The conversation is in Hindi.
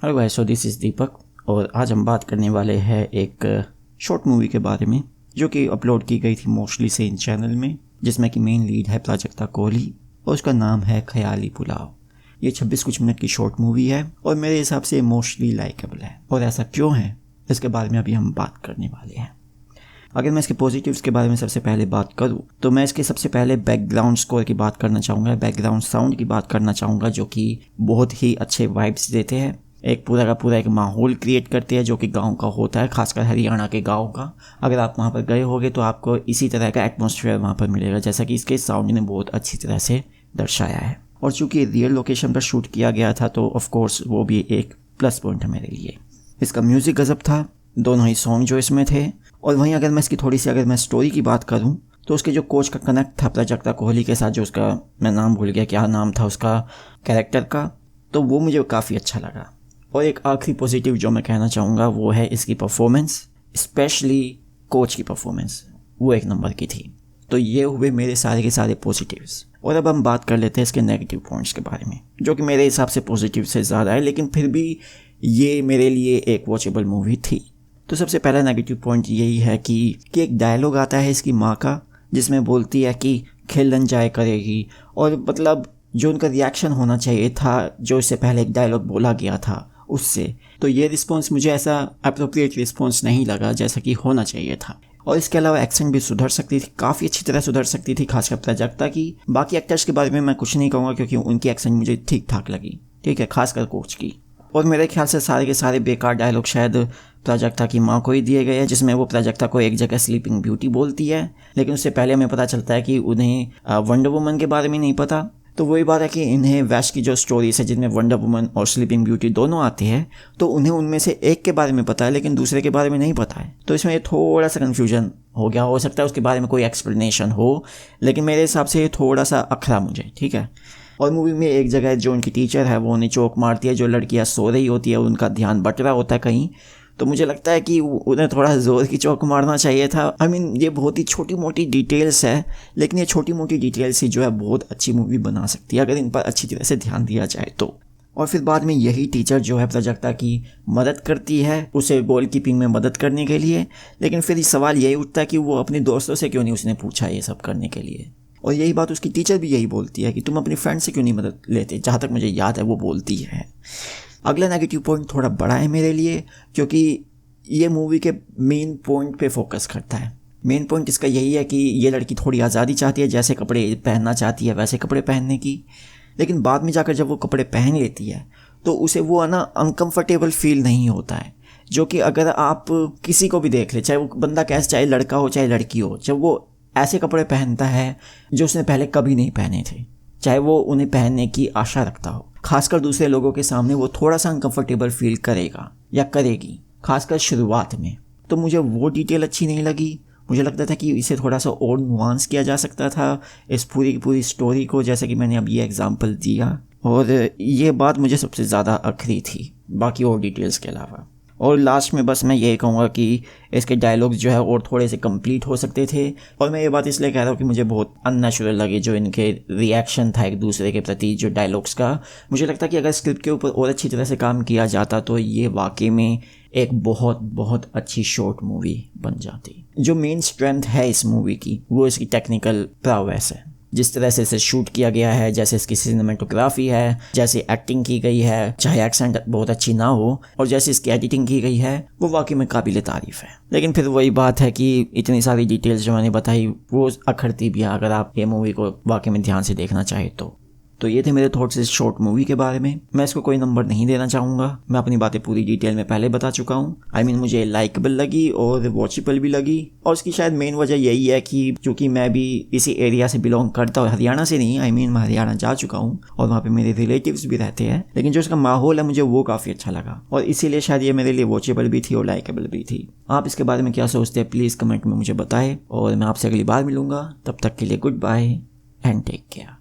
Hello guys, so this is Deepak और आज हम बात करने वाले हैं एक शॉर्ट मूवी के बारे में जो कि अपलोड की गई थी मोस्टली से इन चैनल में, जिसमें कि मेन लीड है प्राजक्ता कोहली और उसका नाम है ख्याली पुलाव। ये 26 कुछ मिनट की शॉर्ट मूवी है और मेरे हिसाब से मोस्टली लाइकेबल है। और ऐसा क्यों है इसके बारे में अभी हम बात करने वाले हैं। अगर मैं इसके पॉजिटिव्स के बारे में सबसे पहले बात करूं तो मैं इसके सबसे पहले बैकग्राउंड स्कोर की बात करना चाहूँगा, बैकग्राउंड साउंड की बात करना चाहूँगा, जो कि बहुत ही अच्छे वाइब्स देते हैं। एक पूरा का पूरा एक माहौल क्रिएट करते हैं जो कि गांव का होता है, खासकर हरियाणा के गांव का। अगर आप वहां पर गए होगे तो आपको इसी तरह का एटमॉस्फेयर वहां पर मिलेगा, जैसा कि इसके साउंड ने बहुत अच्छी तरह से दर्शाया है। और चूंकि रियल लोकेशन पर शूट किया गया था तो ऑफ कोर्स वो भी एक प्लस पॉइंट है मेरे लिए। इसका म्यूज़िक गजब था, दोनों ही सॉन्ग जो इसमें थे। और वहीं अगर मैं इसकी थोड़ी सी अगर मैं स्टोरी की बात करूं तो उसके जो कोच का कनेक्ट था प्राजक्ता कोहली के साथ, जो उसका मैं नाम भूल गया क्या नाम था उसका कैरेक्टर का, तो वो मुझे काफ़ी अच्छा लगा। और एक आखिरी पॉजिटिव जो मैं कहना चाहूँगा वो है इसकी परफॉर्मेंस, स्पेशली कोच की परफॉर्मेंस, वो एक नंबर की थी। तो ये हुए मेरे सारे के सारे पॉजिटिव्स। और अब हम बात कर लेते हैं इसके नेगेटिव पॉइंट्स के बारे में, जो कि मेरे हिसाब से पॉजिटिव से ज़्यादा है, लेकिन फिर भी ये मेरे लिए एक वॉचेबल मूवी थी। तो सबसे पहला नेगेटिव पॉइंट यही है कि एक डायलॉग आता है इसकी माँ का, जिसमें बोलती है कि खेलन जाए करेगी। और मतलब जो उनका रिएक्शन होना चाहिए था, जो इससे पहले एक डायलॉग बोला गया था उससे, तो ये रिस्पॉन्स मुझे ऐसा अप्रोप्रिएट रिस्पॉन्स नहीं लगा जैसा कि होना चाहिए था। और इसके अलावा एक्सेंट भी सुधर सकती थी, काफ़ी अच्छी तरह सुधर सकती थी, खासकर प्राजक्ता की। बाकी एक्टर्स के बारे में मैं कुछ नहीं कहूँगा क्योंकि उनकी एक्सेंट मुझे ठीक ठाक लगी, ठीक है, खासकर कोच की। और मेरे ख्याल से सारे के सारे बेकार डायलॉग शायद प्राजक्ता की माँ को ही दिए गए हैं, जिसमें वो प्राजक्ता को एक जगह स्लीपिंग ब्यूटी बोलती है, लेकिन उससे पहले हमें पता चलता है कि उन्हें वंडर वुमन के बारे में नहीं पता। तो वही बात है कि इन्हें वैश की जो स्टोरीज है जिनमें वंडर वुमन और स्लीपिंग ब्यूटी दोनों आती है, तो उन्हें उनमें से एक के बारे में पता है लेकिन दूसरे के बारे में नहीं पता है। तो इसमें थोड़ा सा कन्फ्यूजन हो गया, हो सकता है उसके बारे में कोई एक्सप्लेनेशन हो, लेकिन मेरे हिसाब से ये थोड़ा सा अखरा मुझे, ठीक है। और मूवी में एक जगह जो उनकी टीचर है वो उन्हें चौक मारती है, जो लड़कियां सो रही होती है उनका ध्यान बट रहा होता है कहीं, तो मुझे लगता है कि उन्हें थोड़ा ज़ोर की चौक मारना चाहिए था। आई मीन ये बहुत ही छोटी मोटी डिटेल्स है, लेकिन ये छोटी मोटी डिटेल्स ही जो है बहुत अच्छी मूवी बना सकती है अगर इन पर अच्छी तरह से ध्यान दिया जाए तो। और फिर बाद में यही टीचर जो है प्राजक्ता की मदद करती है उसे गोल कीपिंग में मदद करने के लिए, लेकिन फिर सवाल यही उठता है कि वो अपने दोस्तों से क्यों नहीं उसने पूछा ये सब करने के लिए। और यही बात उसकी टीचर भी यही बोलती है कि तुम अपनी फ्रेंड से क्यों नहीं मदद लेते, जहाँ तक मुझे याद है वो बोलती है। अगला नेगेटिव पॉइंट थोड़ा बड़ा है मेरे लिए, क्योंकि ये मूवी के मेन पॉइंट पे फोकस करता है। मेन पॉइंट इसका यही है कि ये लड़की थोड़ी आज़ादी चाहती है, जैसे कपड़े पहनना चाहती है वैसे कपड़े पहनने की, लेकिन बाद में जाकर जब वो कपड़े पहन लेती है तो उसे वो अनकंफर्टेबल फील नहीं होता है, जो कि अगर आप किसी को भी देख ले, चाहे वो बंदा कैसे, चाहे लड़का हो चाहे लड़की हो, जब वो ऐसे कपड़े पहनता है जो उसने पहले कभी नहीं पहने थे, चाहे वो उन्हें पहनने की आशा रखता हो, खासकर दूसरे लोगों के सामने वो थोड़ा सा अनकंफर्टेबल फील करेगा या करेगी, खासकर शुरुआत में। तो मुझे वो डिटेल अच्छी नहीं लगी। मुझे लगता था कि इसे थोड़ा सा और नुआंस किया जा सकता था इस पूरी की पूरी स्टोरी को, जैसे कि मैंने अब ये एग्जांपल दिया। और ये बात मुझे सबसे ज़्यादा अखरी थी बाकी और डिटेल्स के अलावा। और लास्ट में बस मैं ये कहूँगा कि इसके डायलॉग्स जो है और थोड़े से कंप्लीट हो सकते थे। और मैं ये बात इसलिए कह रहा हूँ कि मुझे बहुत अननेचुरल लगे जो इनके रिएक्शन था एक दूसरे के प्रति, जो डायलॉग्स का। मुझे लगता है कि अगर स्क्रिप्ट के ऊपर और अच्छी तरह से काम किया जाता तो ये वाकई में एक बहुत बहुत अच्छी शॉर्ट मूवी बन जाती। जो मेन स्ट्रेंथ है इस मूवी की वो इसकी टेक्निकल प्रॉवेस है, जिस तरह से इसे शूट किया गया है, जैसे इसकी सिनेमेटोग्राफी है, जैसे एक्टिंग की गई है, चाहे एक्सेंट बहुत अच्छी ना हो, और जैसे इसकी एडिटिंग की गई है, वो वाकई में काबिल तारीफ है। लेकिन फिर वही बात है कि इतनी सारी डिटेल्स जो मैंने बताई वो अखरती भी है अगर आप ये मूवी को वाकई में ध्यान से देखना चाहे तो ये थे मेरे थॉट्स इस शॉर्ट मूवी के बारे में। मैं इसको कोई नंबर नहीं देना चाहूँगा, मैं अपनी बातें पूरी डिटेल में पहले बता चुका हूँ। आई मीन मुझे लाइकेबल लगी और वॉचेबल भी लगी, और उसकी शायद मेन वजह यही है कि चूँकि मैं भी इसी एरिया से बिलोंग करता हूँ, हरियाणा से नहीं, आई मीन मैं हरियाणा जा चुका हूँ और वहाँ पे मेरे रिलेटिव्स भी रहते हैं, लेकिन जो उसका माहौल है मुझे वो काफ़ी अच्छा लगा और इसीलिए शायद ये मेरे लिए वॉचेबल भी थी और लाइकेबल भी थी। आप इसके बारे में क्या सोचते हैं प्लीज़ कमेंट में मुझे बताएं, और मैं आपसे अगली बार मिलूंगा। तब तक के लिए goodbye and take care.